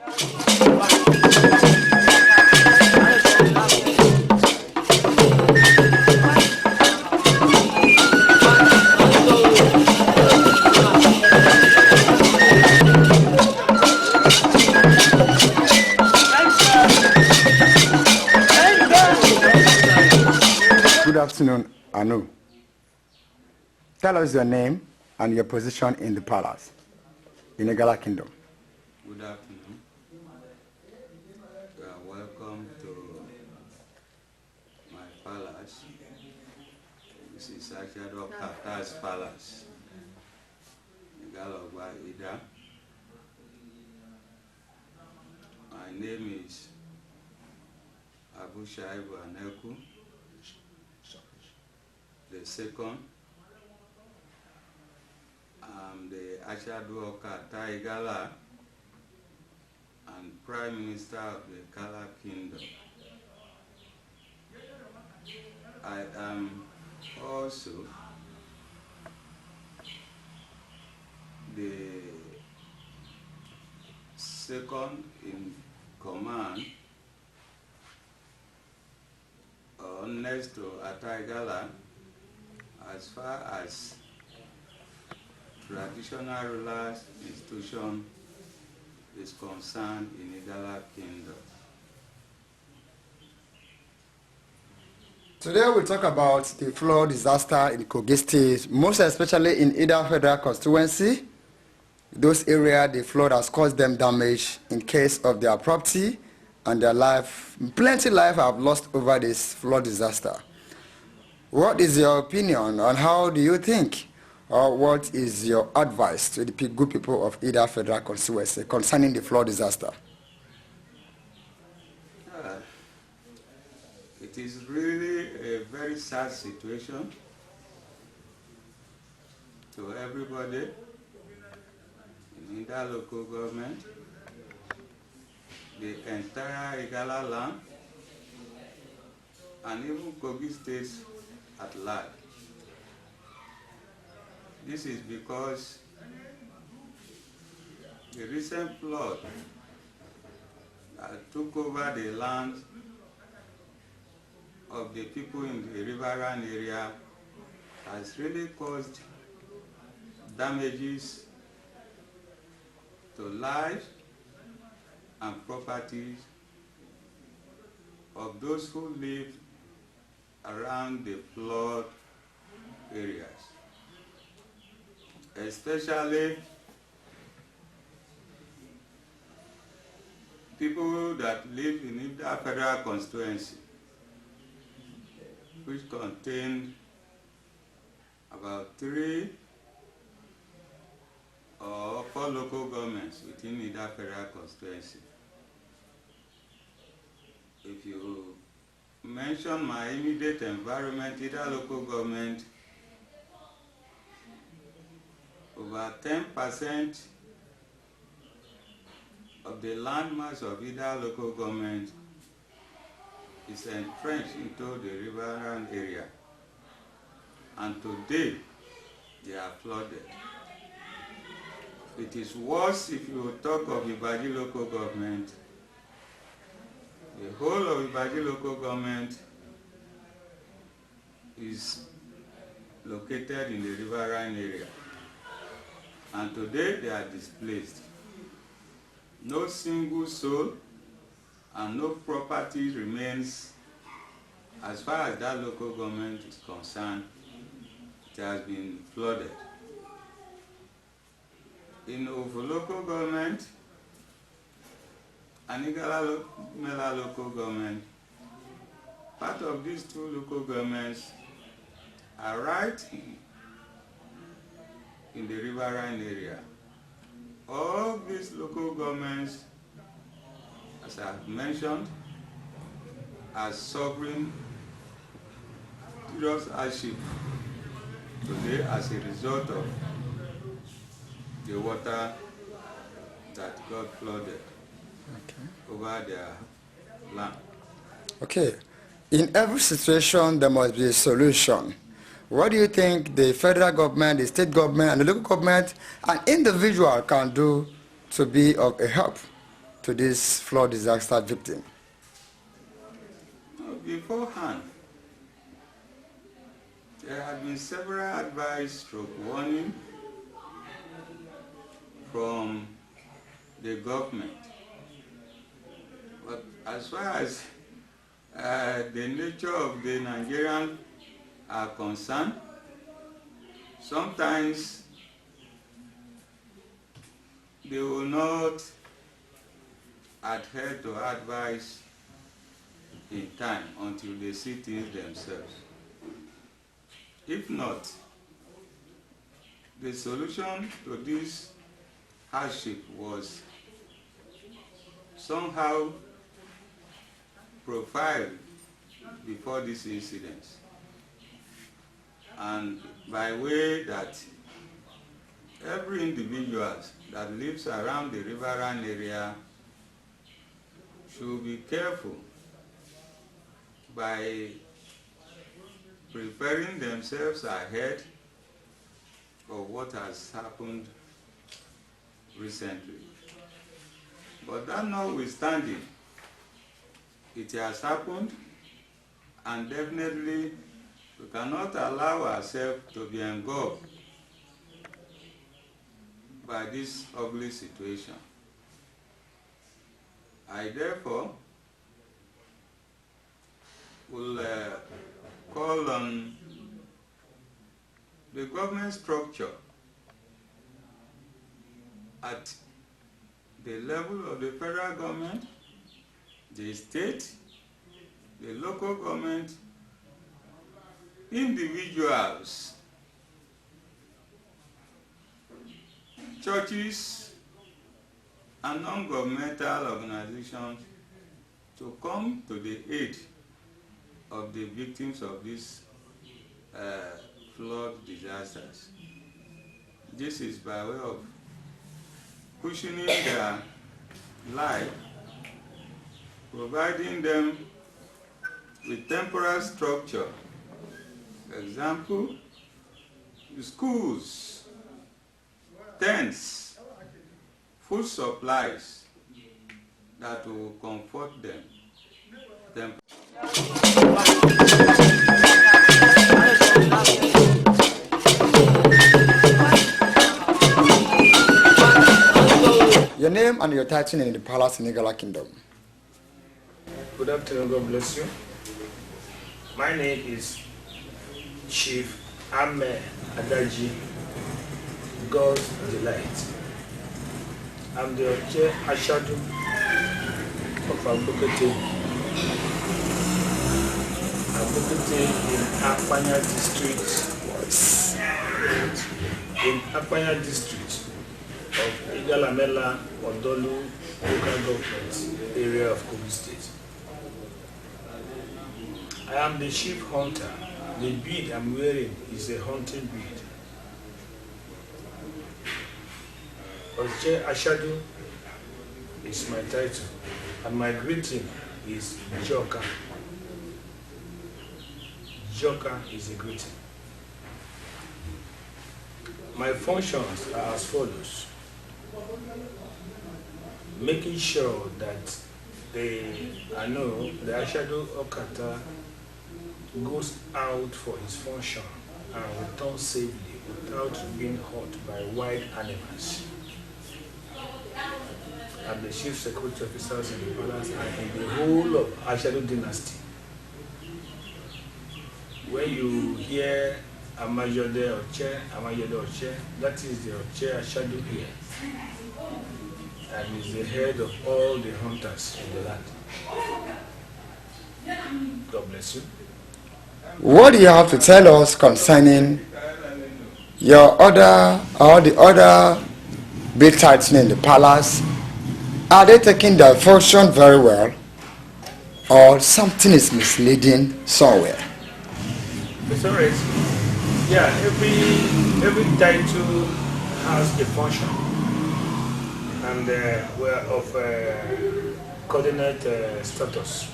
Good afternoon, Anu. Tell us your name and your position in the palace, in the Igala Kingdom. Good afternoon. You are welcome to my palace. This is ACHADU Oko-Attah's palace, igala Oko-Attah. My name is Abu Shaibu Aneku, the second. I'm the ACHADU Oko-Attah Igala and Prime Minister of the Igala Kingdom. I am also the second in command next to Attah Igala as far as traditional rulers institution is concerned in Igala Kingdom. Today we'll talk about the flood disaster in Kogi State, most especially in Ida Federal Constituency. Those areas the flood has caused them damage in case of their property and their life. Plenty life have lost over this flood disaster. What is your opinion on how do you think, or what is your advice to the good people of Ida Federal Constituency concerning the flood disaster? It is really a very sad situation to everybody in Ida local government, the entire Igala land, and even Kogi State at large. This is because the recent flood that took over the land of the people in the riverine area has really caused damages to lives and properties of those who live around the flood areas, especially people that live in the federal constituency, which contain about 3 or 4 local governments within Ida Federal Constituency. If you mention my immediate environment, Ida local government, over 10% of the landmass of Ida local government is entrenched into the riverine area, and today they are flooded. It is worse if you talk of Ibaji local government. The whole of Ibaji local government is located in the riverine area, and today they are displaced. No single soul and no property remains as far as that local government is concerned. It has been flooded. In Ovo local government and Igala local government, part of these 2 local governments are right in the riverine area. All these local governments, as I have mentioned, are suffering serious hardship today as a result of the water that got flooded over their land. Okay. In every situation, there must be a solution. What do you think the federal government, the state government, and the local government, and individual can do to be of a help to this flood disaster victim? Beforehand, there have been several advice warning from the government. But as far as the nature of the Nigerians are concerned, sometimes they will not adhere to advice in time until they see things themselves. If not, the solution to this hardship was somehow profiled before this incident, and by way that every individual that lives around the riverine area should be careful by preparing themselves ahead for what has happened recently. But that notwithstanding, it has happened, and definitely we cannot allow ourselves to be engulfed by this ugly situation. I therefore will call on the government structure at the level of the federal government, the state, the local government, individuals, churches, and non-governmental organizations to come to the aid of the victims of these flood disasters. This is by way of cushioning their life, providing them with temporary structure. For example, the schools, tents, food supplies that will comfort them. Your name and your title in the palace in Igala Kingdom. Good afternoon, God bless you. My name is Chief Adaji, God's Delight. I'm the ACHADU Oko-Attah. I'm located in Apanya district. In Apanya district of igala Odolu local government area of Kogi State. I am the chief hunter. The bead I'm wearing is a hunting bead. ACHADU is my title, and my greeting is Joka. Joka is a greeting. My functions are as follows: making sure that the ACHADU Oko-Attah goes out for his function and returns safely without being hurt by wild animals. I'm the chief security officers in the palace and in the whole of ACHADU dynasty. When you hear Amajode Oche, that is the Oche ACHADU here, and is the head of all the hunters in the land. God bless you. What do you have to tell us concerning your the other big titans in the palace? Are they taking their function very well, or something is misleading somewhere? It's all right. Yeah, every title has a function, and we're of coordinate status.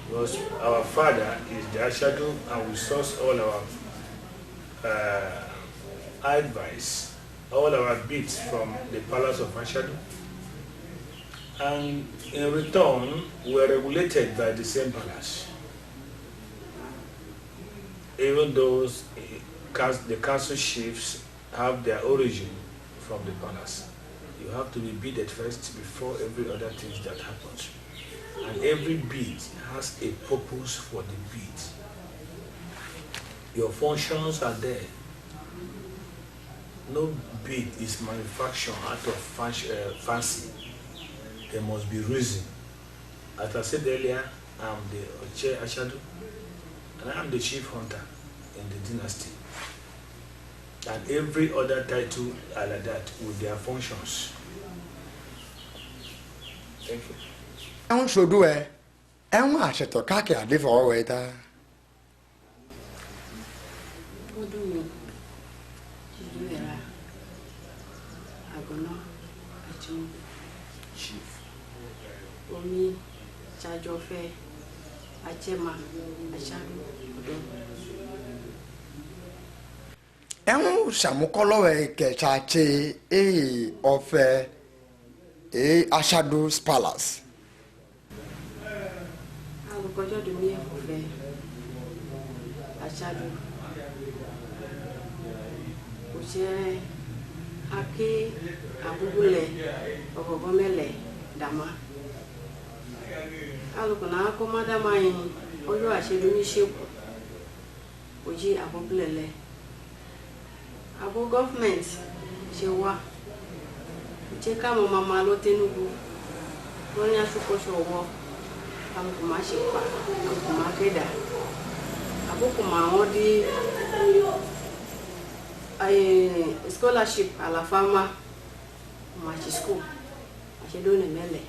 Because our father is the ACHADU, and we source all our advice, all our bits from the palace of ACHADU. And in return, we are regulated by the same palace. Even those the council chiefs have their origin from the palace. You have to be beaded first before every other thing that happens. And every bead has a purpose for the bead. Your functions are there. No bead is manufactured out of fancy. There must be reason. As I said earlier, I'm the ACHADU, and I am the chief hunter in the dynasty. And every other title are like that with their functions. Thank you. I should do it. I want to talk a different way. What do you do? I go no. Chief. Omi, charge of Achema, Achadu Oko-Attah Samukolo Kechache of ACHADU's palace. I will go to me of ACHADU. Uche Aki Abubule Ogomele Dama. I look on our commander mine, or you are shadowing ship. Uji Abubule. Abo government, Shewa. Uche Kamo Mama Lotenubu. Ronya Sukosho War. I'm Kumashipa, I'm Kumakeda. Abukuma Odi a scholarship à la femme Machi school. I should do a mele.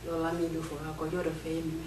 Your lamy do for a coyote of fame.